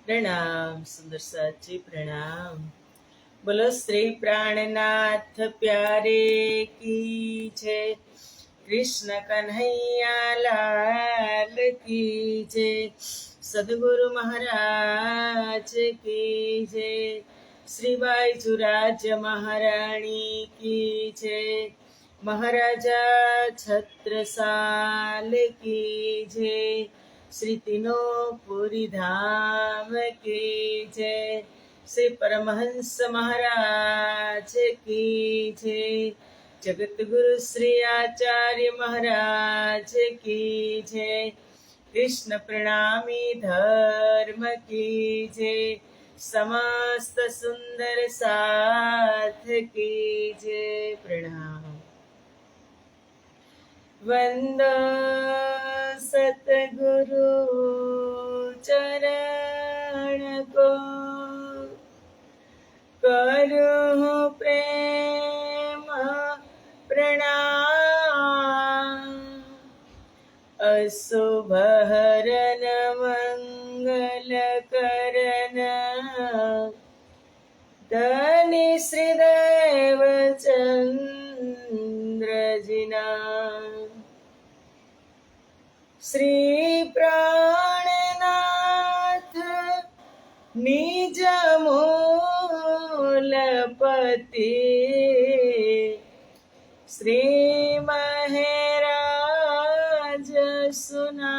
प्रणाम सुंदर साची प्रणाम। बोलो श्री प्राणनाथ प्यारे की जय। कृष्ण कन्हैया लाल की जय। सदगुरु महाराज की जय। श्री बाईजुराज महारानी की जय। महाराजा छत्रसाल की जय। श्री तीनों धाम की जय। श्री परमहंस महाराज की जय। जगत गुरु श्री आचार्य महाराज की जय। कृष्ण प्रणामी धर्म की जय। समस्त सुंदर साथ की जय। प्रणाम। वंदो सतगुरु चरण को, करो प्रेम प्रणाम। अशुभ हरन मंगल करन, धनी श्रीदेव चंद्र जिना। श्री प्राणनाथ निज मूलपति, श्री महराज सुना।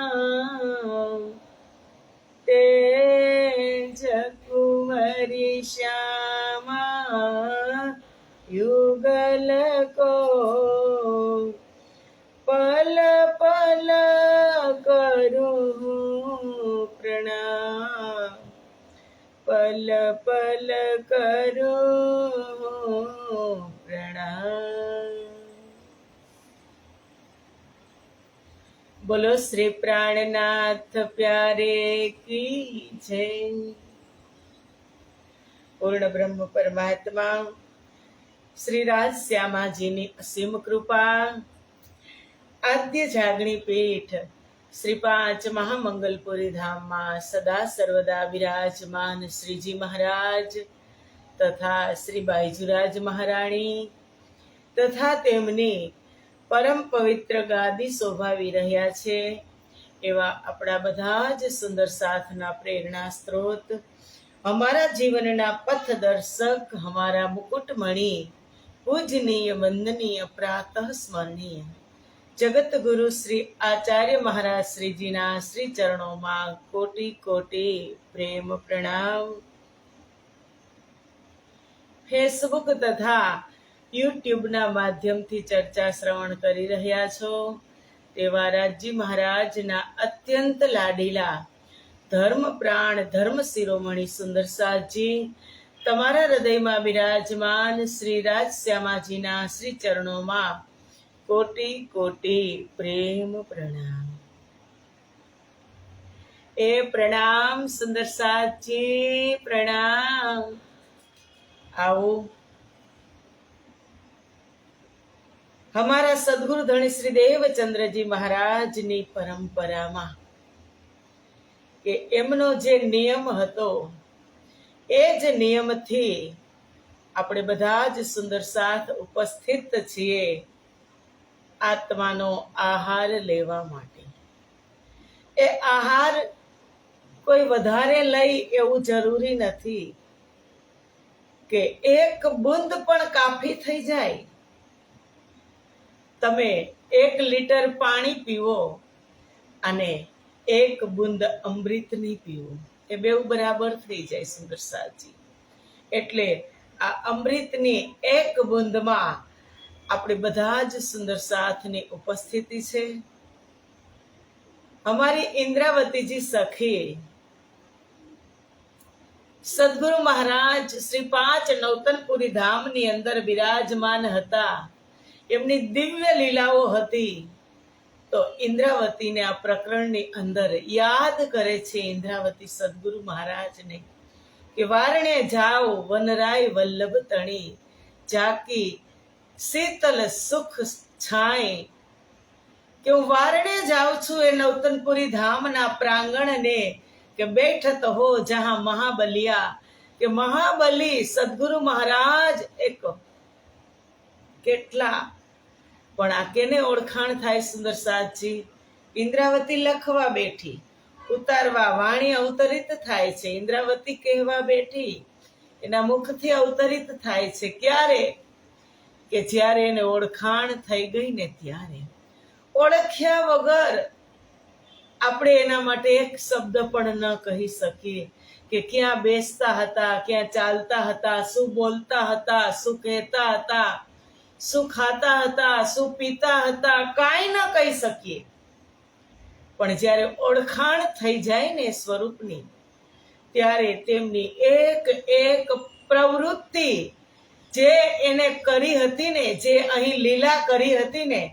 तेज कुंवरी श्यामा युगल को, पल पल करूं प्रणाम। पल पल करूं प्रणाम। बोलो श्री प्राणनाथ प्यारे की जय। पूर्ण ब्रह्म परमात्मा श्री राज श्यामा जी ની અસીમ કૃપા, આદ્ય જાગણી પીઠ શ્રી પાંચ મહામંગલપુરી ધામમાં સદા સર્વદા વિરાજમાન શ્રીજી મહારાજ તથા શ્રી બાઈજુરાજ મહારાણી તથા તેમની પરમ પવિત્ર ગાદી શોભાવી રહ્યા છે એવા આપણા બધા જ સુંદર સાથના પ્રેરણા સ્ત્રોત, हमारा जीवनना पथदर्शक, हमारा मुकुटमणि, पूजनीय वंदनीय प्रातः स्मरणीय जगत गुरु श्री आचार्य महाराज श्री जी ना श्री चरणों में कोटि कोटि प्रेम प्रणाम। फेसबुक तथा यूट्यूब ना माध्यम थी चर्चा श्रवण करी रह्या छो तेवा राजी महाराज ना अत्यंत लाडीला धर्म प्राण धर्म शिरोमणि सुंदर साथ जी तमारा हृदय में विराजमान श्री राज श्यामाजी ना श्री चरणों में कोटि कोटि प्रेम प्रणाम। ए प्रणाम सुंदर साथ जी प्रणाम। आओ हमारा सदगुरु धनी श्री देवचंद्र जी महाराज नी परंपरा में કે એમનો જે નિયમ હતો એ જ નિયમથી આપણે બધા જ સુંદર સાથ ઉપસ્થિત છીએ આત્માનો આહાર લેવા માટે। એ આહાર કોઈ વધારે લઈ એવું જરૂરી નથી કે એક બૂંદ પણ કાફી થઈ જાય। તમે 1 લિટર પાણી પીવો અને एक बूंद अमृत नहीं पीवो, ए बेव बराबर थई जाय सुंदर साथजी। एटले आ अमृतनी एक बूंद में आपणे बधा ज सुंदर साथनी उपस्थिति छे। हमारी इंद्रावती जी सखी सदगुरु महाराज श्री 5 नौतनपुरी धाम नी अंदर विराजमान हता। एमनी दिव्य लीलाओ हती तो इंद्रावती ने आ प्रकरण ने अंदर याद करे छे इंद्रावती सदगुरु महाराज ने कि वारणे जाओ वनराय वल्लभ तणी, जाकी शीतल सुख छाए કે હું વારણે જાઉં છું એ નવતનપુરી ધામના પ્રાંગણને કે બેઠત હો જહાં મહાબલિયા, કે મહાબલી સદગુરુ મહારાજ એક કેટલા. પણ આ કેને ઓળખાણ થાય સુંદર સાધજી? ઇન્દ્રાવતી લખવા બેઠી, ઉતારવા વાણી અવતરિત થાય છે. ઇન્દ્રાવતી કહેવા બેઠી, એના મુખથી અવતરિત થાય છે. ક્યારે? કે જ્યારે એને ઓળખાણ થઈ ગઈ ને ત્યારે. ઓળખ્યા વગર આપણે એના માટે એક શબ્દ પણ ન કહી શકીએ કે ક્યાં બેસતા હતા, ક્યાં ચાલતા હતા, શું બોલતા હતા, શું કહેતા હતા, શું ખાતા હતા, શું પીતા હતા, કાંઈ ન કહી શકીએ. પણ જ્યારે ઓળખાણ થઈ જાય ને સ્વરૂપની, ત્યારે તેમની એક એક પ્રવૃત્તિ જે એને કરી હતી ને, જે અહીં લીલા કરી હતી ને,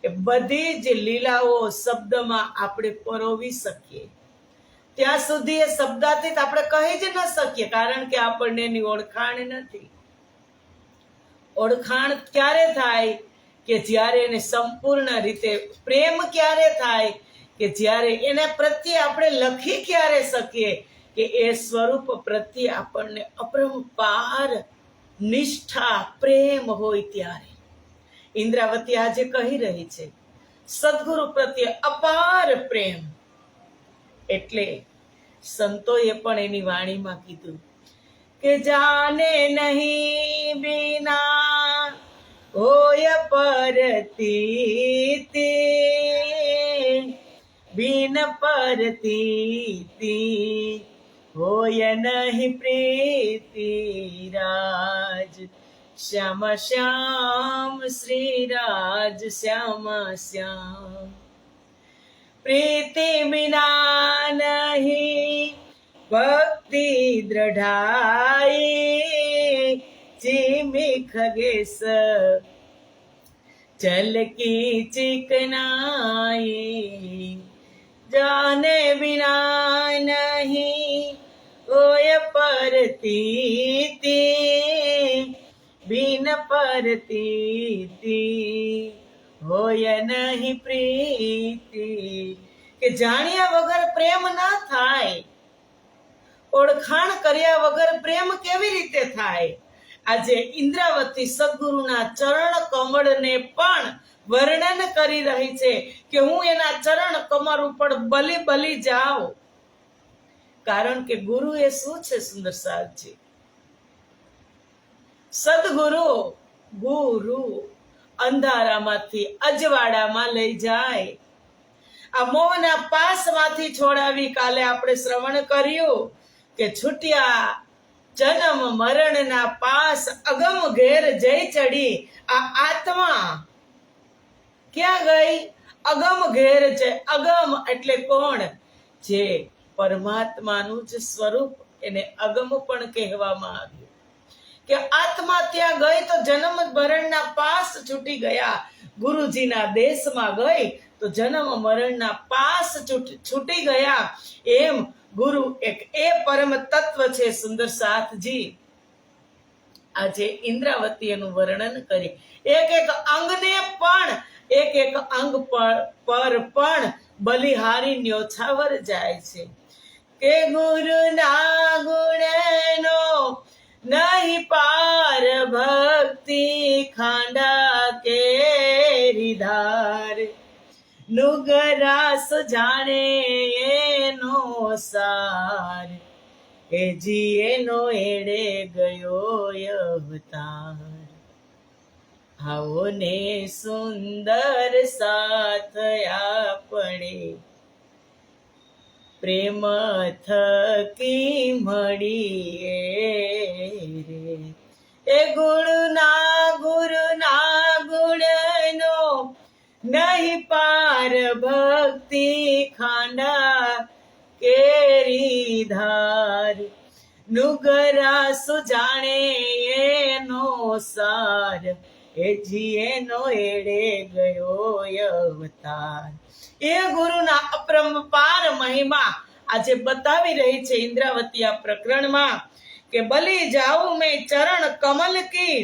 એ બધી જ લીલાઓ શબ્દમાં આપણે પરોવી શકીએ. ત્યાં સુધી એ શબ્દાતીત આપણે કહી જ ન શકીએ, કારણ કે આપણને એની ઓળખાણ નથી. ઓળખાણ ક્યારે થાય? કે જ્યારે એને સંપૂર્ણ રીતે પ્રેમ ક્યારે થાય? કે જ્યારે એના પ્રત્યે આપણે લખી ક્યારે શકીએ કે એ સ્વરૂપ પ્રત્યે આપણને અપરંપાર નિષ્ઠા પ્રેમ હોય ત્યારે. ઇન્દ્રાવતી આજે કહી રહી છે સદગુરુ પ્રત્યે અપાર પ્રેમ. એટલે સંતોએ પણ એની વાણીમાં કીધું કે જાને નહીં બીના હોય પરતીતિ, બિન પરતીતિ હોય નહીં પ્રીતિ રાજ. શ્યામ શ્યામ શ્રી રાજ શ્યામ શ્યામ. પ્રીતિ બિના નહીં ભક્તિ દ્રઢાઈ, ચીમી ખગેસ જલ કી ચિકનાઈ. જાને બિના નહીં હોય પરતીતિ, બિન પરતીતિ હોય નહીં પ્રીતિ. કે જાણ્યા વગર પ્રેમ ના થાય, ઓળખાણ કર્યા વગર પ્રેમ કેવી રીતે થાય? આજે ઇન્દ્રાવતી સદગુરુના ચરણ કમળને પણ વર્ણન કરી રહી છે કે હું એના ચરણ કમળ ઉપર બલી બલી જાઉં. કારણ કે ગુરુ એ શું છે સુંદર સાહેબજી? સદગુરુ ગુરુ અંધારામાંથી અજવાળામાં લઈ જાય. આ મોહના પાસમાંથી છોડાવી. કાલે આપણે શ્રવણ કર્યું કે છૂટ્યા જન્મ મરણના પાસ, અગમ ઘેર જઈ ચડી. આ આત્મા ક્યાં ગઈ? અગમ ઘેર જઈ. અગમ એટલે કોણ? જે પરમાત્માનું જ સ્વરૂપ, એને અગમ પણ કહેવામાં આવ્યું. કે આત્મા ત્યાં ગઈ તો જન્મ મરણના પાસ છૂટી ગયા. ગુરુજીના દેશમાં ગઈ તો જન્મ મરણના પાસ છૂટી ગયા. એમ ગુરુ એક એ પરમ તત્વ છે. સુંદર સાથજી આજે ઇન્દ્રાવતી એનું વર્ણન કરી. એક એક અંગને પણ, એક એક અંગ પર પણ બલિહારી ન્યોછાવર જાય છે. કે ગુરુના ગુણનો નહીં પાર, ભક્તિ ખાંડા કેરી ધાર. નુગરાસ જાણે એનો સાર, એ જી એનો એડે ગયો અવતાર. આવો ને સુંદર સાથ આપણે પ્રેમ થકી મળીએ રે. એ ગુણના ગુણનો નહીં પાર, ભક્તિ ખાંડા કેરી ધાર. નુગરા સુજાણે એનો સાર, એ જીએનો એડે ગયો અવતાર. એ ગુરુના અપરંપાર મહિમા આજે બતાવી રહી છે ઇન્દ્રાવતી આ પ્રકરણમાં. કે બલી જાઉં મેં ચરણ કમલ કી,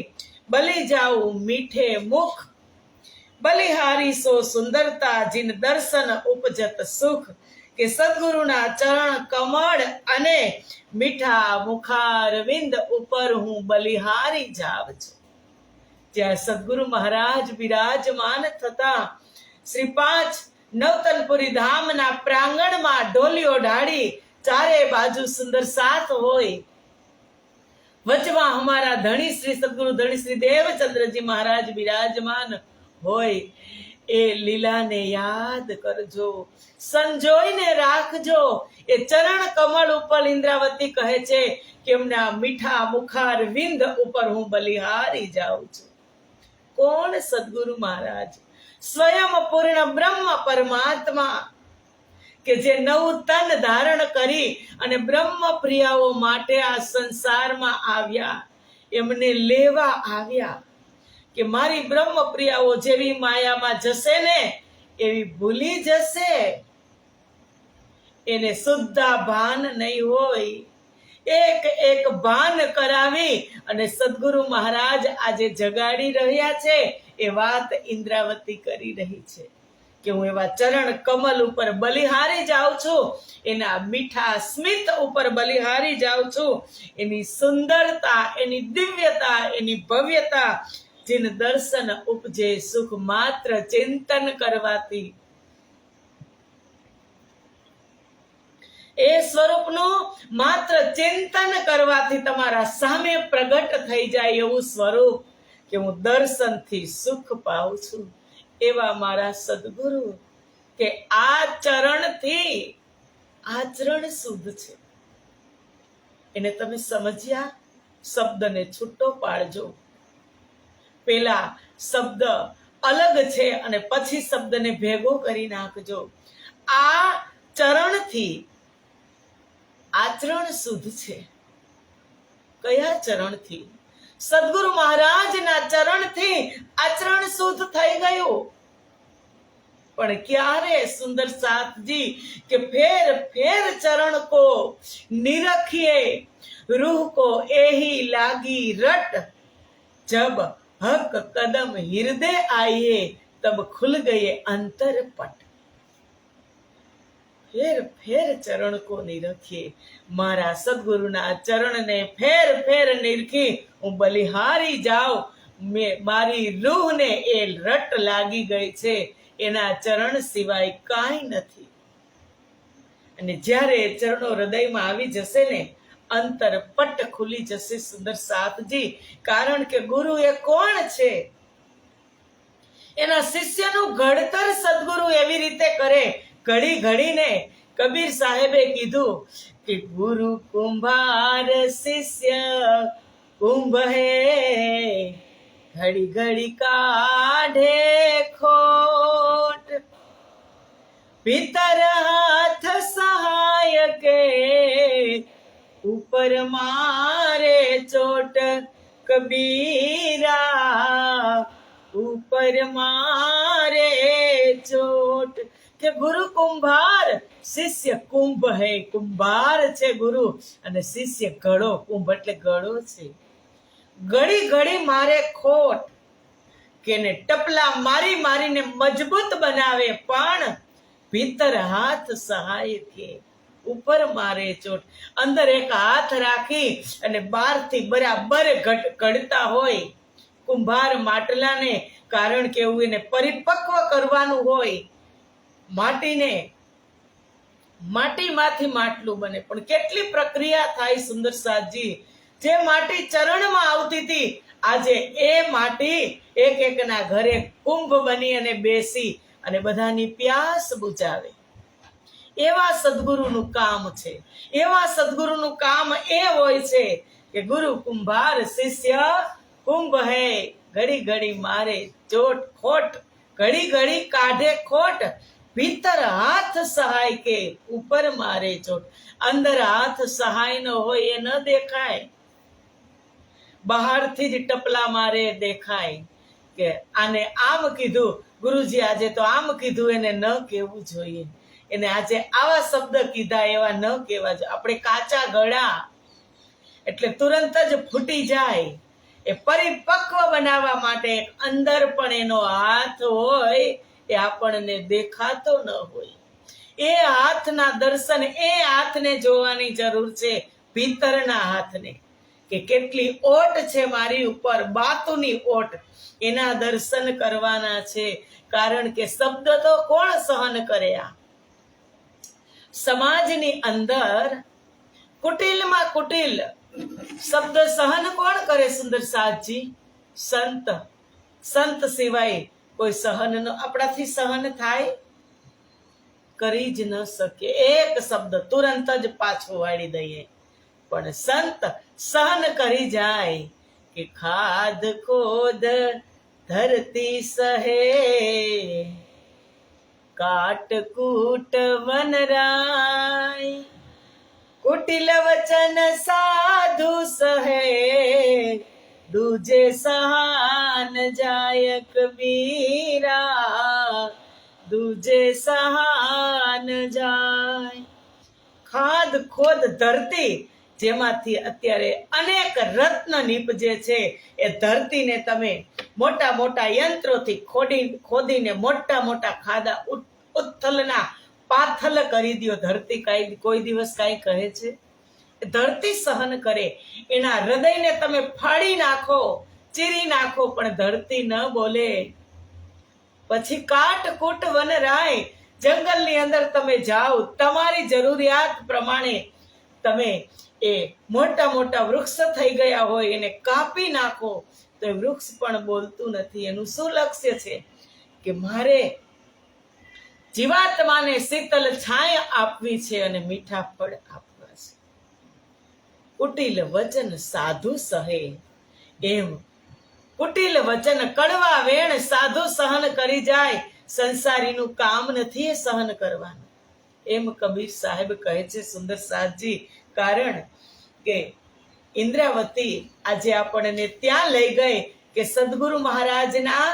બલી જાઉં મીઠે મુખ. બલિહારી સો સુંદરતા, જીન દર્શન ઉપજત સુખ. કે સદગુરુના ચરણ કમળ અને મીઠા મુખારવિંદ ઉપર હું બલિહારી જાવ છું. જ્યાં સદગુરુ મહારાજ બિરાજમાન થતા શ્રી 5 નવતનપુરી ધામના પ્રાંગણમાં ઢોલીઓ ઢાળી ચારે બાજુ સુંદર સાથ હોય, વચમાં અમારા ધણી શ્રી સદગુરુ ધણી શ્રી દેવચંદ્રજી મહારાજ બિરાજમાન હોય. એ લીલાને યાદ કરજો, સંજોઈને રાખજો. એ ચરણ કમળ ઉપર ઇન્દ્રાવતી કહે છે કે એમના મીઠા મુખાર વિંદ ઉપર હું બલિહારી જાઉં છું. કોણ? સદગુરુ મહારાજ, સ્વયં પૂર્ણ બ્રહ્મ પરમાત્મા, કે જે 9 તન ધારણ કરી અને બ્રહ્મ પ્રિયાઓ માટે આ સંસારમાં આવ્યા, એમને લેવા આવ્યા કે મારી બ્રહ્મ પ્રિયાઓ જેવી માયામાં જશે ને એવી ભૂલી જશે. એને શુદ્ધ ભાન નહીં હોય. એક એક ભાન કરાવી અને સદગુરુ મહારાજ આજે જગાડી રહ્યા છે. એ વાત ઇન્દ્રાવતી કરી રહી છે કે હું એવા ચરણ કમલ ઉપર બલિહારી જાઉં છું, એના મીઠા સ્મિત ઉપર બલિહારી જાઉં છું. એની સુંદરતા, એની દિવ્યતા, એની ભવ્યતા, जिन दर्शन उपजे सुख मात्र चिंतन करवाती. એ સ્વરૂપનું માત્ર ચિંતન કરવાથી તમારા સામે પ્રગટ થઈ જાય એવું સ્વરૂપ કે હું દર્શનથી સુખ પાઉં છું. એવા મારા સદગુરુ કે આ ચરણથી આચરણ શુદ્ધ છે. એને તમે સમજ્યા? શબ્દને છૂટો પાડજો. પેલા શબ્દ અલગ છે અને પછી શબ્દને ભેગો કરી નાખજો. આ ચરણથી આચરણ શુદ્ધ છે. કયા ચરણથી? સદગુરુ મહારાજના ચરણથી આચરણ શુદ્ધ થઈ ગયું. પણ ક્યારે? સુંદર સાથજી કે ફેર ફેર ચરણ કો નિરખिए रूह को एही लागी रट, जब हक कदम हृदय आए तब खुल गए अंतर पट. ફેર ફેર ચરણ કો નિરખીએ. મારા સદગુરુના ચરણને ફેર ફેર નિરખી હું બલિહારી જાઉં. મારી રૂહને એ રટ લાગી ગઈ છે, એના ચરણ સિવાય કાંઈ નથી. અને જ્યારે ચરણો હૃદયમાં આવી જશે ને, અંતર પટ ખુલી જશે. સુંદર સાથજી, કારણ કે ગુરુ એ કોણ છે? એના શિષ્યનું ઘડતર સદગુરુ એવી રીતે કરે. ઘડી ઘડીને કબીર સાહેબે કીધું કે ગુરુ કુંભાર શિષ્ય કુંભ હે, ઘડી ઘડી કાઢે ખોટ, પિતર હાથ સહાય કે ઉપર મારે ચોટ, કબીરા ઉપર મારે ચોટ. કે ગુરુ કુંભાર, શિષ્ય કુંભ હે. કુંભાર છે ગુરુ અને શિષ્ય ઘડો. કુંભ એટલે ઘડો છે. ઘડી ઘડી મારે ખોટ, કે ને ટપલા મારી મારીને મજબૂત બનાવે, પણ ભીતર હાથ સહાય કે ઉપર મારે ચોટ. અંદર એક હાથ રાખી અને બહારથી બરાબર ઘડતા હોય કુંભાર માટલાને. કારણ કે એવું એને પરિપક્વ કરવાનું હોય. માટીમાંથી માટલું બને, પણ કેટલી પ્રક્રિયા થાય. સુંદર સાજી, જે માટી ચરણમાં આવતી હતી, આજે એ માટી એક એકના ઘરે કુંભ બની અને બેસી અને બધાની પ્યાસ બુજાવે. એવા સદગુરુનું કામ છે. એવા સદગુરુનું કામ એ હોય છે કે ગુરુ કુંભાર શિષ્ય કુંભ હે, ઘડી ઘડી મારે ચોટ ખોટ, ઘડી ઘડી કાઢે ખોટ, ભીતર હાથ સહાય કે ઉપર મારે ચોટ. અંદર હાથ સહાય ન હોય એ ન દેખાય, બહારથી જ ટપલા મારે દેખાય કે આને આમ કીધું ગુરુજી, આજે તો આમ કીધું. એને ન કહેવું જોઈએ. એને આજે આવા શબ્દ કીધા, એવા ન કહેવા જોઈએ. આપણે કાચા ગળા એટલે તુરંત જ ફૂટી જાય. એ પરિપક્વ બનાવવા માટે અંદર પણ એનો હાથ હોય, એ આપણને દેખાતો ન હોય. એ હાથના દર્શન, એ હાથને જોવાની જરૂર છે, ભીતરના હાથને, કે કેટલી ઓટ છે મારી ઉપર, બાતુની ઓટ, એના દર્શન કરવાના છે. કારણ કે શબ્દ તો કોણ સહન કરે? આ સમાજની અંદર કુટિલમાં કુટિલ શબ્દ સહન કોણ કરે? સુંદર સાજી, સંત. સંત સિવાય કોઈ સહન ન આપણાથી સહન થાય? કરી જ ન શકે. એક શબ્દ તુરંત જ પાછો વાળી દઈએ. પણ સંત સહન કરી જાય કે ખાદ ખોદ ધરતી સહે, કાટ કૂટ વનરાય, કુટિલ વચન સાધુ સહે, દૂજે સહાન જાય કબીરા, દૂજે સહાન જાય. ખાદ ખોદ ધરતી, જેમાંથી અત્યારે અનેક રત્ન નીપજે છે, એ ધરતીને તમે મોટા મોટા યંત્રોથી ખોદીને મોટા મોટા ખાડા ઉથલના પાથલ કરી દો. ધરતી કોઈ દિવસ કાંઈ કહે છે? ધરતી સહન કરે. એના હૃદયને તમે ફાડી નાખો, ચીરી નાખો, પણ ધરતી ન બોલે. પછી કાટ કૂટ વનરાય, જંગલની અંદર તમે જાઓ, તમારી જરૂરિયાત પ્રમાણે તમે એ મોટા મોટા વૃક્ષ થઈ ગયા હોય એને કાપી નાખો, તો એ વૃક્ષ પણ બોલતું નથી. એનું શું લક્ષ્ય છે? કે મારે જીવાત્માને શીતલ છાયા આપવી છે અને મીઠા ફળ આપવા છે. કુટિલ વચન સાધુ સહે, એમ કુટિલ વચન કડવા વેણ સાધુ સહન કરી જાય. સંસારીનું કામ નથી એ સહન કરવાનું, એમ કબીર સાહેબ કહે છે. સુંદર સાજી, કારણ કે ઇન્દ્રાવતી આજે આપણને ત્યાં લઈ ગઈ કે સદગુરુ મહારાજના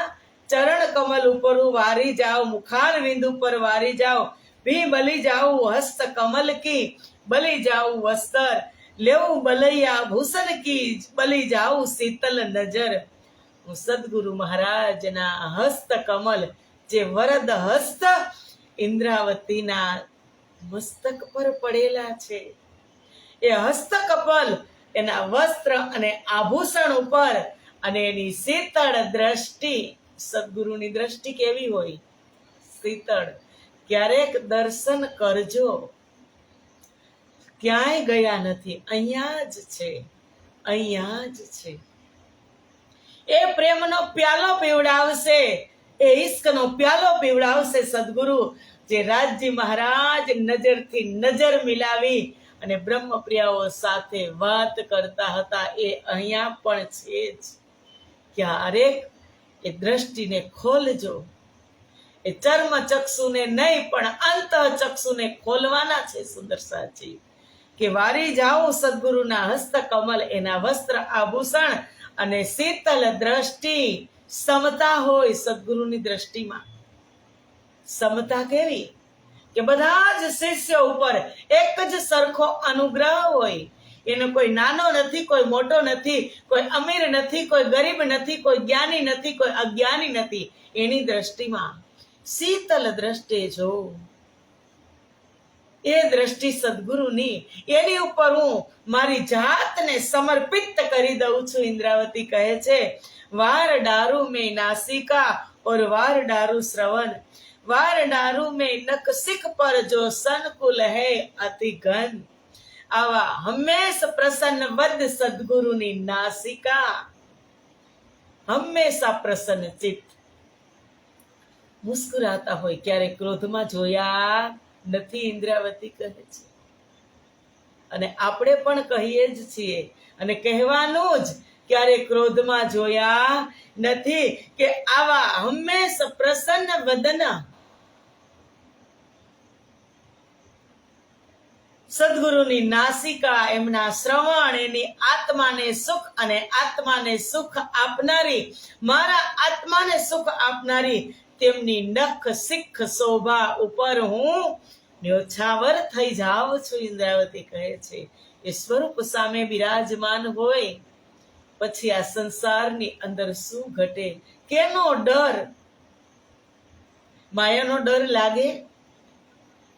ચરણ કમલ ઉપર વારી જાઓ, મુખારવિંદ ઉપર વારી જાઓ, ભી બલી જાઉં હસ્ત કમલ કી, બલી જાઉં વસ્ત્ર, લેવું બલૈયા ભૂષણ કી, બલી જાઉં શીતલ નજર. હું સદગુરુ મહારાજના હસ્ત કમલ, જે વરદ હસ્ત ઇન્દ્રાવતીના મસ્તક પર પડેલા છે, એ હસ્તકપલ એના વસ્ત્ર અને આભૂષણ ઉપર, અને એની શીતળ દ્રષ્ટિ. સદગુરુની દ્રષ્ટિ કેવી હોય? શીતળ. ક્યારેક દર્શન કરજો. ક્યાંય ગયા નથી, અહીંયા જ છે, અહીંયા જ છે. એ પ્રેમનો પ્યાલો પીવડાવશે, એ ઈશ્કનો પ્યાલો પીવડાવશે સદગુરુ. જે રાજજી મહારાજ નજરથી નજર મિલાવી અને બ્રહ્મપ્રિયાઓ સાથે વાત કરતા હતા, એ અહીંયા પણ છે જ. ક્યારેક એ દ્રષ્ટિને ખોલજો. એ ચર્મ ચક્ષુને નહીં પણ અંતઃ ચક્ષુને ખોલવાના છે. સુંદર સાચી, કે વારી જાઓ સદગુરુના હસ્તકમલ, એના વસ્ત્ર આભૂષણ અને શીતલ દ્રષ્ટિ. સમતા હોય સદગુરુની દ્રષ્ટિમાં. સમતા કેવી? કે બધા જ શિષ્યો ઉપર એક જ સરખો અનુગ્રહ હોય. એનો કોઈ નાનો નથી, કોઈ મોટો નથી, કોઈ અમીર નથી, કોઈ ગરીબ નથી, કોઈ જ્ઞાની નથી, કોઈ અજ્ઞાની નથી. એની દ્રષ્ટિમાં શીતલ દ્રષ્ટિ જો, એ દ્રષ્ટિ સદગુરુની, એની ઉપર હું મારી જાતને સમર્પિત કરી દઉં છું. ઇન્દ્રાવતી કહે છે, વાર ડારું મેં નાસિકા और वार डारू श्रवण, वार डारू में नक सिख पर जो संकुल है अति घन. आवा हमेश प्रसन्न वद सदगुरुनी नासिका, હંમેશા પ્રસન્ન ચિત્ત. મુસ્કુરાતા હોય. ક્યારે ક્રોધમાં જોયા નથી, ઇન્દ્રાવતી કહે છે. અને આપણે પણ કહીએ જ છીએ, અને કહેવાનું જ, ક્યારે ક્રોધમાં જોયા નથી. કે આવા હંમેશા પ્રસન્ન વદન સદગુરુની નાસિકા, એમના શ્રવણ, એની આત્માને સુખ અને આત્માને સુખ આપનારી, મારા આત્માને સુખ આપનારી તેમની નખ શિખ શોભા ઉપર હું ન્યોછાવર થઈ જાઉં છું. ઇન્દ્રાવતી કહે છે, એ સ્વરૂપ સામે બિરાજમાન હોય પછી આ સંસારની અંદર શું ઘટે? કેનો ડર? માયાનો ડર લાગે?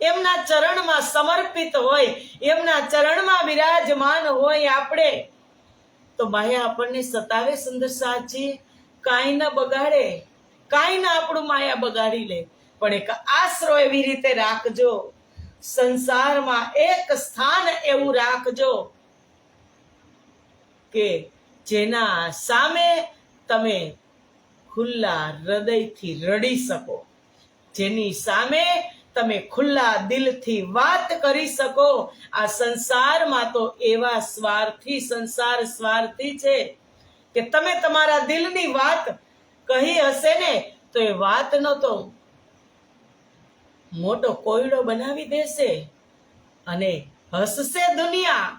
એમના ચરણમાં સમર્પિત હોય, એમના ચરણમાં વિરાજમાન હોય આપણે, તો માયા આપણને સતાવે સુંદર સાજી કાંઈ ન બગાડે, કાંઈ ના આપણું માયા બગાડી લે, પણ એક આશરો એવી રીતે રાખજો, સંસારમાં એક સ્થાન એવું રાખજો કે જેના સામે તમે ખુલ્લા હૃદયથી રડી શકો, જેની સામે તમે ખુલ્લા દિલથી વાત કરી શકો. આ સંસારમાં તો એવા સ્વાર્થી, સંસાર સ્વાર્થી છે કે તમે તમારા દિલની વાત કહી હશે ને તો એ વાતનો તો મોટો કોયડો બનાવી દેશે અને હસશે દુનિયા,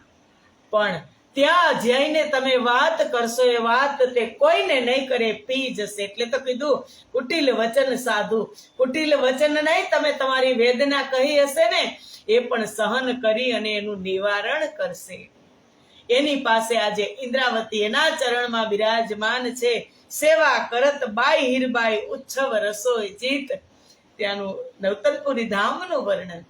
પણ ત્યાં જઈને તમે વાત કરશો એ વાત તે કોઈને નહીં કરે, પી જશે. એટલે તો કીધું કુટિલ વચન સાધુ, કુટિલ વચન નહીં, તમે તમારી વેદના કહી હશે ને એ પણ સહન કરી અને એનું નિવારણ કરશે. એની પાસે આજે ઇન્દ્રાવતી એના ચરણમાં બિરાજમાન છે. સેવા કરત બાઈ હીરબાઈ ઉચ્છવ રસોઈ જીત. ત્યાંનું નવતરપુરી ધામનું વર્ણન.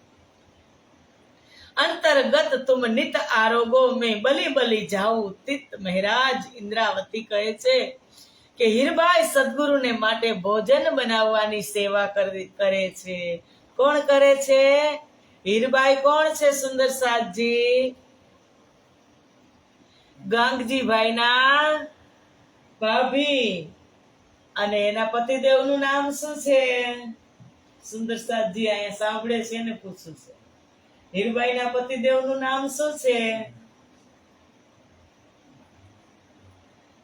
અંતર્ગત તુમ નિત આરોગો મેં બલી બલી જાઉં તિત. મહારાજ ઇન્દ્રાવતી કહે છે કે હીરબાઈ સદગુરુને માટે ભોજન બનાવવાની સેવા કરે છે. કોણ કરે છે? હીરબાઈ કોણ છે સુંદર સાજી? ગાંગજીભાઈના ભાભી. અને એના પતિદેવનું નામ શું છે? સુંદર સાજી અહીંયા સાંભળે છે ને પૂછું છે. હીરબાઈના પતિદેવનું નામ શું છે?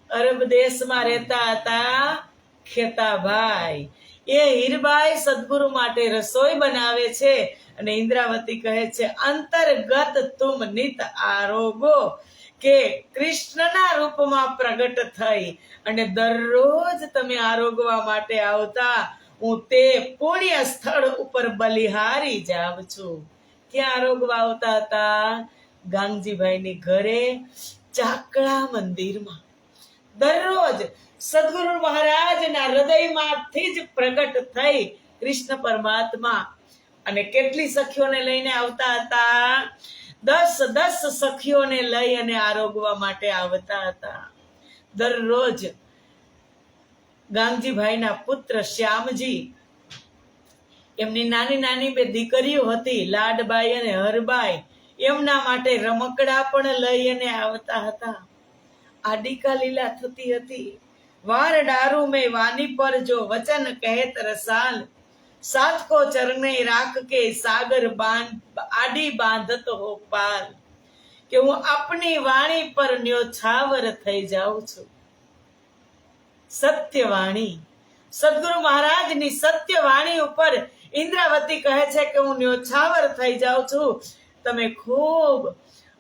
અરબ દેશમાં રહેતા હતા ખેતાભાઈ. એ હીરબાઈ સદગુરુ માટે રસોઈ બનાવે છે અને ઇન્દ્રાવતી કહે છે અંતર્ગત તુમ નિત આરોગો, કે કૃષ્ણના રૂપમાં પ્રગટ થઈ અને દરરોજ તમે આરોગવા માટે આવતા, હું તે પુણ્ય સ્થળ ઉપર બલિહારી જાઉં છું. ક્યાં આરોગવા આવતા હતા? ગાંગજીભાઈની ઘરે, ચાકળા મંદિરમાં. દરરોજ સદગુરુ મહારાજના હૃદયમાંથી જ પ્રગટ થઈ કૃષ્ણ પરમાત્મા. અને કેટલી સખીઓને લઈને આવતા હતા? 10 સખીઓને લઈ અને આરોગવા માટે આવતા હતા. દરરોજ ગાંગજીભાઈના પુત્ર શ્યામજી, એમની નાની નાની 2 દીકરીઓ હતી, લાડબાઈ અને હરબાઈ, એમના માટે રમકડા પણ લઈ અને આવતા હતા. આડિકા લીલા થતી હતી. વાર ડારું મેં વાની પર જો વચન કહેત રસાલ, સાથ કો ચરણે રાખ કે સાગર આડી બાંધત હો પાલ. કે હું આપની વાણી પર ન્યોછાવર થઈ જાઉં છું. સત્ય વાણી, સદગુરુ મહારાજની સત્ય વાણી ઉપર ઇન્દ્રાવતી કહે છે કે હું ન્યોછાવર થઈ જાઉં છું. તમે ખૂબ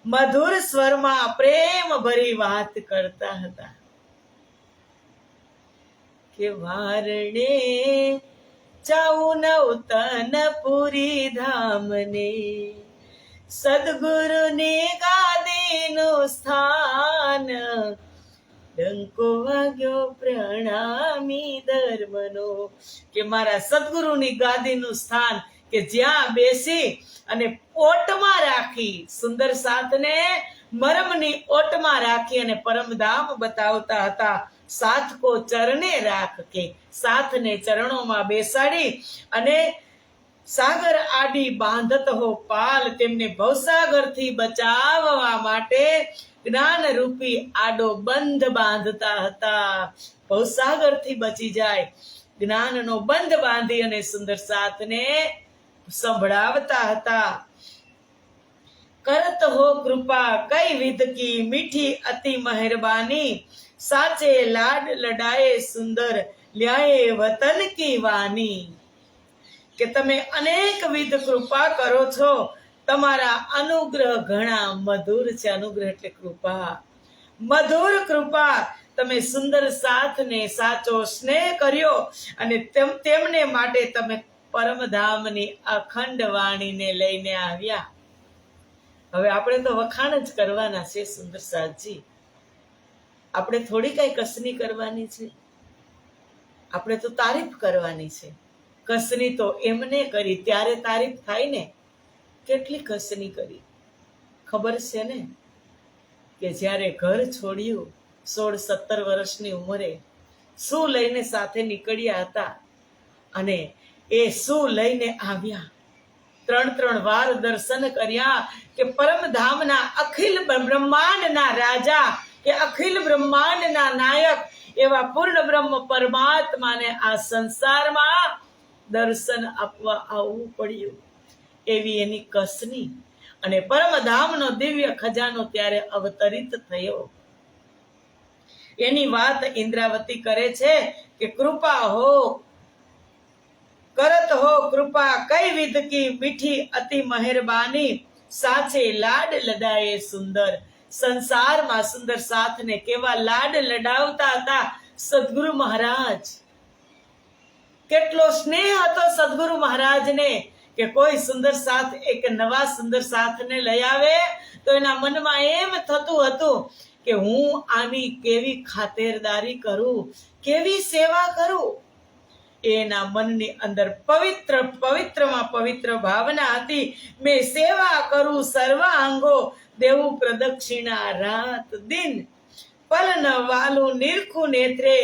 મધુર સ્વરમાં પ્રેમ ભરી વાત કરતા હતા કે વારણે જાઉં નવતનપુરી ધામને, સદગુરુની ગાદીનું સ્થાન, ડંકો વાગ્યો પ્રણામી ધર્મનો. કે મારા સદગુરુની ગાદીનું સ્થાન, કે જ્યાં બેસી અને ઓટમાં રાખી, સુંદર સાથને મરમની ઓટમાં રાખી અને પરમધામ બતાવતા હતા. સાથ કો ચરણે રાખ, કે સાથને ચરણોમાં બેસાડી અને સાગર આડી બાંધત હો પાલ, તેમને ભવસાગરથી બચાવવા માટે જ્ઞાન રૂપી આડો બંધ બાંધતા હતા. ભવસાગરથી બચી જાય, જ્ઞાનનો બંધ બાંધી અને સુંદર સાથને સંભળાવતા હતા. કરત હો કૃપા કઈ વિધ કી મીઠી અતિ મહેરબાની, સાચે લાડ લડાએ સુંદર લ્યાએ વતન કી વાની. કે તમે અનેક વિધ કૃપા કરો છો, તમારા અનુગ્રહ ઘણા મધુર છે. અનુગ્રહ એટલે કૃપા, મધુર કૃપા. તમે સુંદર સાથને સાચો સ્નેહ કર્યો અને તેમને માટે તમે પરમધામની અખંડ વાણીને લઈને આવ્યા. હવે આપણે તો વખાણ જ કરવાના છે સુંદર સાજી. આપણે થોડી કઈ કસની કરવાની છે, આપણે તો તારીફ કરવાની છે. કસની તો એમને કરી, ત્યારે તારીફ થાય ને. કેટલી કસની કરી ખબર છે ને, કે જ્યારે ઘર છોડ્યું 16-17 વર્ષની ઉંમરે, શું લઈને સાથે નીકળ્યા હતા, અને એ શું લઈને આવ્યા. 3 વાર દર્શન કર્યા કે પરમધામના અખિલ બ્રહ્માંડના રાજા, કે અખિલ બ્રહ્માંડના નાયક એવા પૂર્ણ બ્રહ્મ પરમાત્માને આ સંસારમાં દર્શન આપવા આવવું પડ્યું. એવી એની કસની. અને પરમધામનો દિવ્ય ખજાનો ત્યારે અવતરિત થયો. એની વાત ઇન્દ્રાવતી કરે છે કે કૃપા હો કરત હો કૃપા, કઈ વિધ કી મીઠી અતિ મહેરબાની, સાચે લાડ લડાએ સુંદર. સંસારમાં સુંદર સાથને કેવા લાડ લડાવતા હતા સદગુરુ મહારાજ. કેટલો સ્નેહ હતો સદગુરુ મહારાજને, કે કોઈ સુંદર સાથ, એક નવા સુંદર સાથને લઈ આવે તો એના મનમાં એમ થતું હતું કે હું આની કેવી ખાતરદારી કરું, કેવી સેવા કરું. એના મનની અંદર પવિત્રમાં પવિત્ર ભાવના હતી. મેં સેવા કરું સર્વાંગો, દેવું પ્રદક્ષિણા રાત દિન, પલન વાલું નિરખું નેત્રે,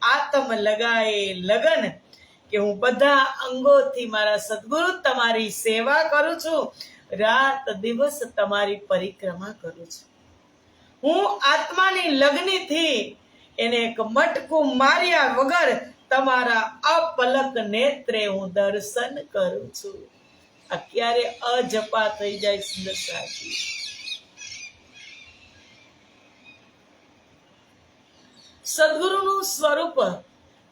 આત્મ લગાએ લગન. કે હું બધા અંગોથી મારા સદગુરુ તમારી સેવા કરું છું, રાત દિવસ તમારી પરિક્રમા કરું છું. હું આત્માની લગ્નથી એને એક મટકું માર્યા વગર તમારા અપલક નેત્રે હું દર્શન કરું છું. આ ક્યારે અજપા થઈ જાય સુંદર સાથી. સદગુરુનું સ્વરૂપ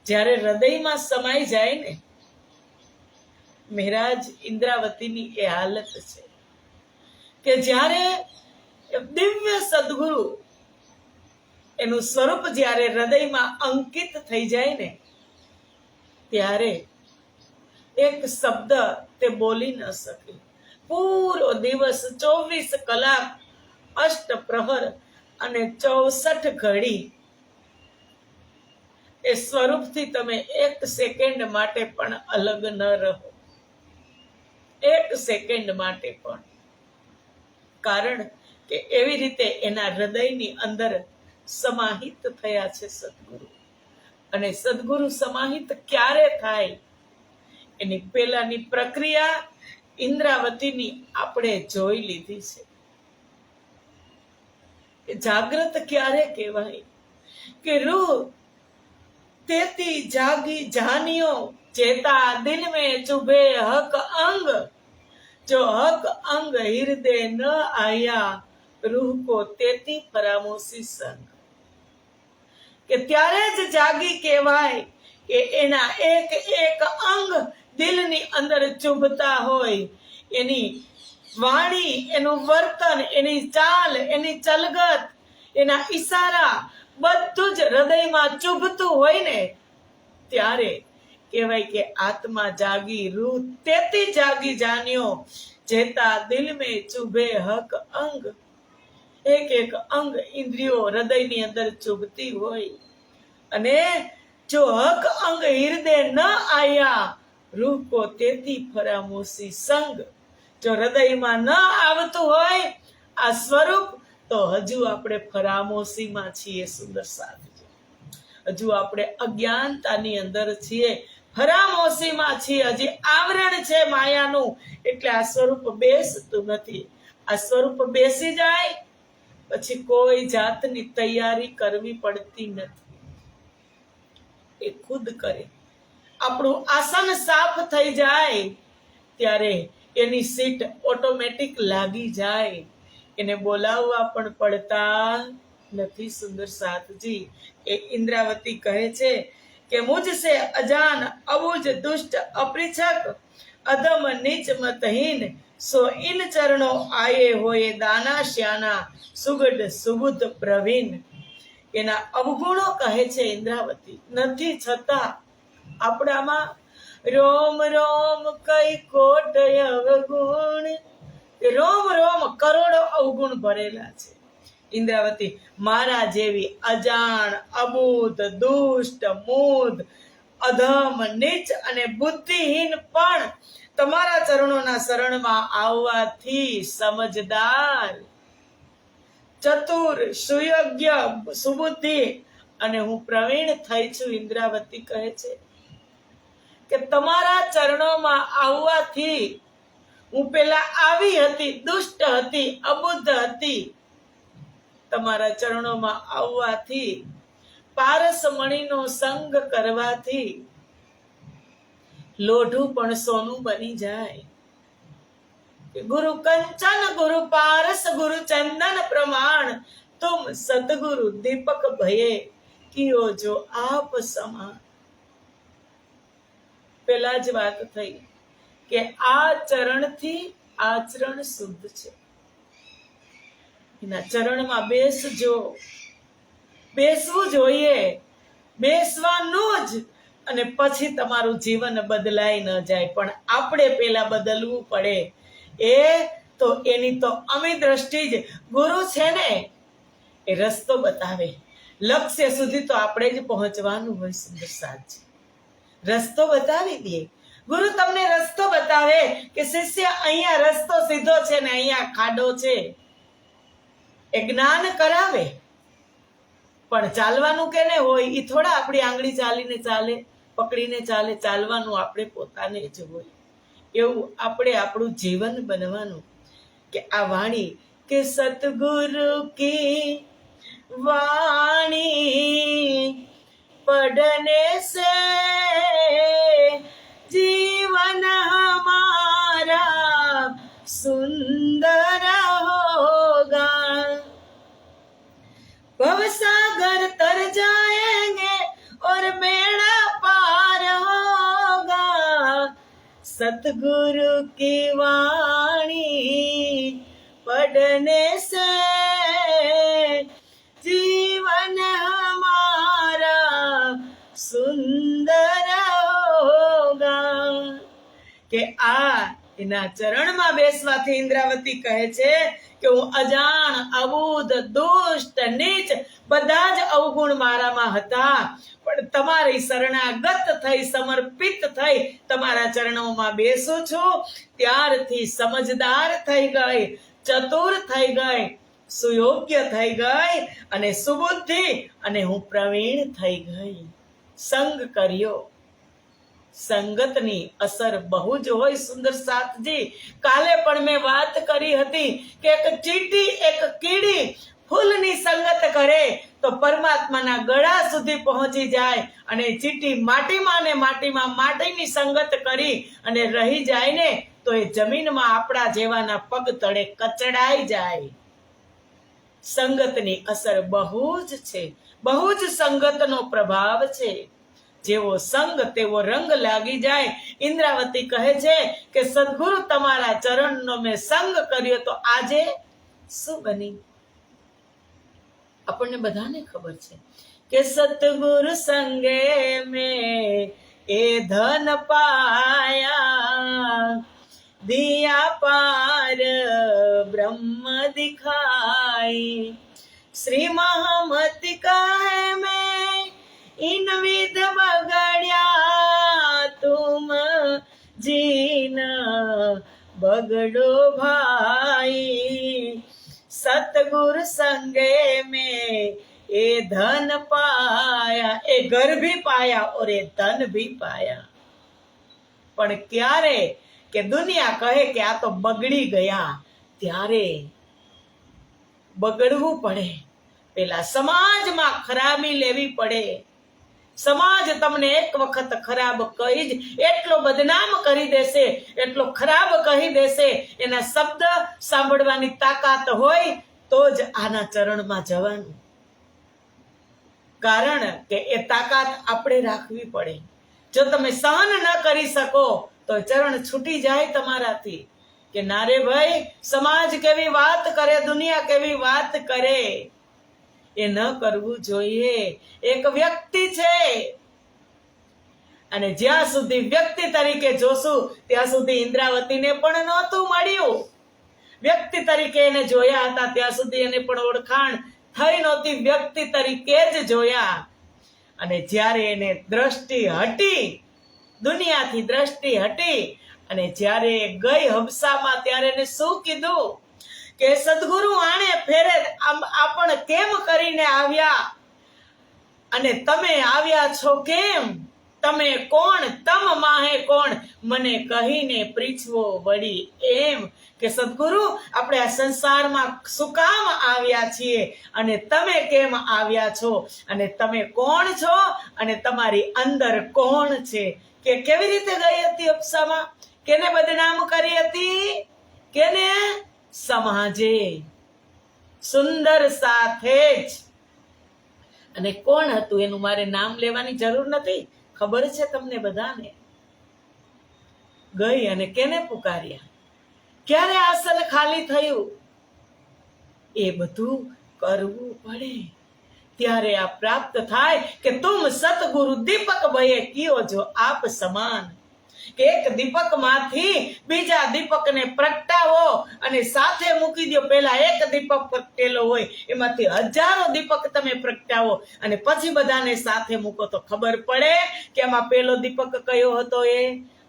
જ્યારે હૃદયમાં સમાઈ જાય ને, મહારાજ ઇન્દ્રાવતીની એ હાલત છે કે જ્યારે દિવ્ય સદગુરુ એનું સ્વરૂપ જ્યારે હૃદયમાં અંકિત થઈ જાય ને, ત્યારે એક શબ્દ તે બોલી ન શકે. પૂરો દિવસ 24 કલાક, 8 પ્રહર અને 64 ઘડી એ સ્વરૂપથી તમે 1 સેકન્ડ માટે પણ અલગ ન રહો. 1 સેકન્ડ માટે પણ. કારણ કે એવી રીતે એના હૃદયની અંદર સમાહિત થયા છે સદગુરુ. અને સદગુરુ સમાહિત ક્યારે થાય એની પહેલાની પ્રક્રિયા ઇન્દ્રાવતીની આપણે જોઈ લીધી છે. જાગ્રત ક્યારે કહેવાય કે રૂહ તેતી જાગી જાનિયો, ચેતા દિલ में चुभे हक अंग, जो हक अंग हृदय न आया, रूह को तेती फरामोशी संग. કે ત્યારે જ જાગી કહેવાય કે એના એક એક અંગ દિલની અંદર ચૂભતા હોય. એની વાણી, એનું વર્તન, એની ચાલ, એની ચલગત, એના ઈશારા બધું જ હૃદયમાં ચૂભતું હોય ને, ત્યારે કહેવાય કે આત્મા જાગી, રૂહ તેતી જાગી જાન્યો, જેતા દિલ में ચુભે હક અંગ. એક એક અંગ ઇન્દ્રિયો હૃદયની અંદર ચૂભતી હોય. અને જો હક અંગ હૃદય ન આયા, રૂહ કો તેતી ફરામોશી સંગ. જો હૃદયમાં ન આવતું હોય આ સ્વરૂપ, તો હજુ આપણે ફરામોશીમાં છીએ સુંદર સાથી. હજુ આપણે અજ્ઞાનતાની અંદર છીએ, ફરામોશીમાં છીએ. હજી આવરણ છે માયાનું, એટલે આ સ્વરૂપ બેસતું નથી. આ સ્વરૂપ બેસી જાય પછી કોઈ જાતની તૈયારી કરવી પડતી નથી. એ ખુદ કરે. આપણું આસન સાફ થઈ જાય ત્યારે એની સીટ ઓટોમેટિક લાગી જાય. એને બોલાવવા પણ પડતા નથી સુંદર સાથજી. એ ઇન્દ્રાવતી કહે છે કે મુझसे અજાન અબુજ દુષ્ટ અપરિછક, અધમ નીચ મતહીન, સો ઇન ચરણો આયે હોય દાના શ્યાના, સુગઢ સુબુધ પ્રવીણ. એના અવગુણો કહે છે ઇન્દ્રાવતી. નથી છતાં આપણામાં રોમ રોમ કઈ કોટ અવગુણ, રોમ રોમ કરોડો અવગુણ ભરેલા છે. ઇન્દ્રાવતી મારા જેવી અજાણ, અબૂધ, દુષ્ટ, મૂઢ, અધમ, નીચ અને બુદ્ધિહીન પણ તમારા ચરણોના શરણમાં આવવાથી સમજદાર, ચતુર, સુયોગ્ય, સુબુદ્ધિ અને હું પ્રવીણ થઈ છું. ઇન્દ્રાવતી કહે છે કે તમારા ચરણોમાં આવવાથી હું પેલા આવી હતી, દુષ્ટ હતી, અબુદ્ધ હતી. તમારા ચરણોમાં આવવાથી, પારસમણીનો સંગ કરવાથી લોઢું પણ સોનું બની જાય. ગુરુ કંચન, ગુરુ પારસ, ગુરુ ચંદન પ્રમાણ, તુમ સદગુરુ દીપક ભયે કિયો જો આપ સમાન. પેલા જ વાત થઈ કે આ ચરણથી આચરણ શુદ્ધ છે. એના ચરણમાં બેસજો, બેસવું જોઈએ, બેસવાનું જ, અને પછી તમારું જીવન બદલાઈ ન જાય. પણ આપણે પેલા બદલવું પડે. એની તો અમી દ્રષ્ટિ જ ગુરુ છે ને, એ રસ્તો બતાવે. લક્ષ્ય સુધી તો આપણે જ પહોંચવાનું હોય. સુંદર સાધજી રસ્તો બતાવી દે. ગુરુ તમને રસ્તો બતાવે કે શિષ્ય અહીંયા રસ્તો સીધો છે ને અહીંયા ખાડો છે. એ જ્ઞાન કરાવે, પણ ચાલવાનું કેને હોય? એ થોડા આપણી આંગળી ચાલીને ચાલે, પકડીને ચાલે. ચાલવાનું આપણે પોતાને જ હોય. એવું આપણે આપણું જીવન બનવાનું. કે આ વાણી, કે સતગુરુ કી વાણી પढ़ने से जीवन हमारा सुंदर होगा, भवसागर तर जाएंगे और बेड़ा पार होगा. सतगुरु की वाणी पढ़ने से जीवन हमारा सुंदर होगा. કે આ એના ચરણમાં બેસવાથી ઇન્દ્રાવતી કહે છે કે હું અજાણ, અબુધ, દુષ્ટ, નીચ બધા જ અવગુણ મારામાં હતા, પણ તમારી શરણાગત થઈ, સમર્પિત થઈ તમારા ચરણોમાં બેસું છું ત્યારથી સમજદાર થઈ ગઈ, ચતુર થઈ ગઈ, સુયોગ્ય થઈ ગઈ અને સુબુદ્ધિ, અને હું પ્રવીણ થઈ ગઈ. સંગ કર્યો. સંગતની અસર બહુ જ હોય. સુંદર સાથજી, કાલે પણ મેં વાત કરી હતી કે એક ચીંટી, એક કીડી ફૂલની સંગત કરે તો પરમાત્માના ગળા સુધી પહોંચી જાય, અને ચીંટી માટીમાં ને માટીમાં માટીની સંગત કરી અને રહી જાય ને તો એ જમીનમાં આપણા જેવાના પગ તળે કચડાઈ જાય. સંગતની અસર બહુ જ છે, બહુ જ સંગતનો પ્રભાવ છે. જેવો સંગ તેવો રંગ લાગી જાય. ઇન્દ્રાવતી કહે છે કે સદગુરુ તમારા ચરણનો મેં સંગ કર્યો તો આજે શું બની? આપણને બધાને ખબર છે કે સતગુરુ સંગે મેં એ ધન પાયા, દિયા પાર બ્રહ્મ દિખાઈ. શ્રી મહામતી કહે મેં इन विध बगड़िया तुम जीन बगड़ो भाई. सतगुरु संगे में ए धन पाया, ए घर भी पाया और ए धन भी पाया. પણ ક્યારે? કે દુનિયા કહે કે આ તો બગડી ગયા, ત્યારે બગડવું પડે. પેલા સમાજમાં ખરાબી લેવી પડે. સમાજ તમને એક વખત ખરાબ કહી જ એટલો બદનામ કરી દેશે, એટલો ખરાબ કહી દેશે, એના શબ્દ સાંભળવાની તાકાત હોય તો જ આના ચરણમાં જવાનું. કારણ કે એ તાકાત આપણે રાખવી પડે. જો તમે સહન ન કરી શકો તો ચરણ છૂટી જાય તમારાથી કે ના રે ભાઈ, સમાજ કેવી વાત કરે, દુનિયા કેવી વાત કરે. એ ન કરવું જોઈએ. એક વ્યક્તિ છે, અને જ્યાં સુધી વ્યક્તિ તરીકે જોશું ત્યાં સુધી ઇન્દ્રાવતીને પણ નહોતું મળ્યું. વ્યક્તિ તરીકે એને જોયા હતા ત્યાં સુધી એને પણ ઓળખાણ થઈ નહોતી. વ્યક્તિ તરીકે જ જોયા. અને જ્યારે એને દ્રષ્ટિ હટી, દુનિયાથી દ્રષ્ટિ હટી અને જ્યારે ગઈ હબસામાં, ત્યારે એને શું કીધું કે સદગુરુ આણે ફેરે આપણ કેમ કરીને આવ્યા અને તમે આવ્યા છો કેમ? તમે કોણ? તમ માહે કોણ? મને કહીને પૃછવો વળી એમ કે સદગુરુ આપણે આ સંસારમાં શું કામ આવ્યા છીએ અને તમે કેમ આવ્યા છો અને તમે કોણ છો અને તમારી અંદર કોણ છે? કે કેવી રીતે ગઈ હતી અપ્સામાં? કેને બદનામ કરી હતી? કેને? સમાજે. સુંદર સાથે જ. અને કોણ હતું એનું મારે નામ લેવાની જરૂર નથી, ખબર છે તમને બધાને. ગઈ અને કેને પુકાર્યા? ક્યારે આસન ખાલી થયું? એ બધું કરવું પડે ત્યારે આ પ્રાપ્ત થાય કે તુમ સતગુરુ દીપક ભયે કિયો જો આપ સમાન. કે એક દીપક માંથી બીજા દીપકને પ્રગટાવો અને સાથે મૂકી દો. પેલા એક દીપક પ્રગટેલો હોય એમાંથી હજારો દીપક તમે પ્રગટાવો અને પછી બધાને સાથે મૂકો તો ખબર પડે કે આમાં પેલો દીપક કયો હતો. એ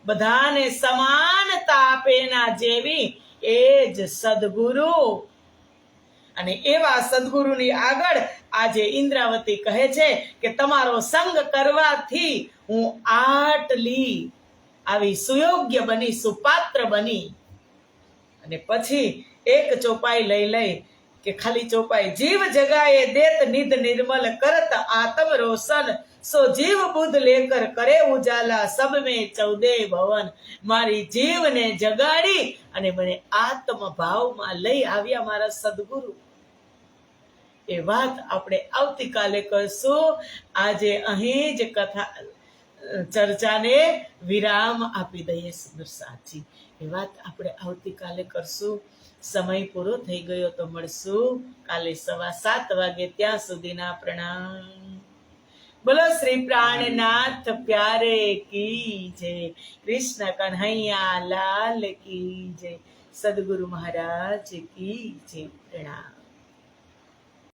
બધાને સમાનતા આપે એના જેવી એ જ સદગુરુ. અને એવા સદગુરુની આગળ આજે ઇન્દ્રાવતી કહે છે કે તમારો સંગ કરવાથી હું આટલી આવી સુયોગ્ય બની, સુપાત્ર બની. અને પછી એક ચોપાઈ લઈ કે ખાલી ચોપાઈ, જીવ જગાએ દેત નિધ નિર્મલ કરત આત્મ રોશન સો જીવ બુદ્ધ લેકર કરે ઉજાલા સબ મેં 14 ભવન. મારી જીવને જગાડી અને મને આત્મ ભાવમાં લઈ આવ્યા મારા સદગુરુ. એ વાત આપણે આવતીકાલે કરશું. આજે અહીં જ કથા ચર્ચાને વિરામ આપી દઈએ. સુંદર સાચી એ વાત આપણે આવતીકાલે કરશું. સમય પૂરો થઈ ગયો તો મળશું કાલે 7:15 વાગે. ત્યાં સુધીના પ્રણામ. બોલો શ્રી પ્રાણનાથ પ્યારે કી જય. કૃષ્ણ કન્હૈયા લાલ કી જય. સદગુરુ મહારાજ કી જય. પ્રણામ.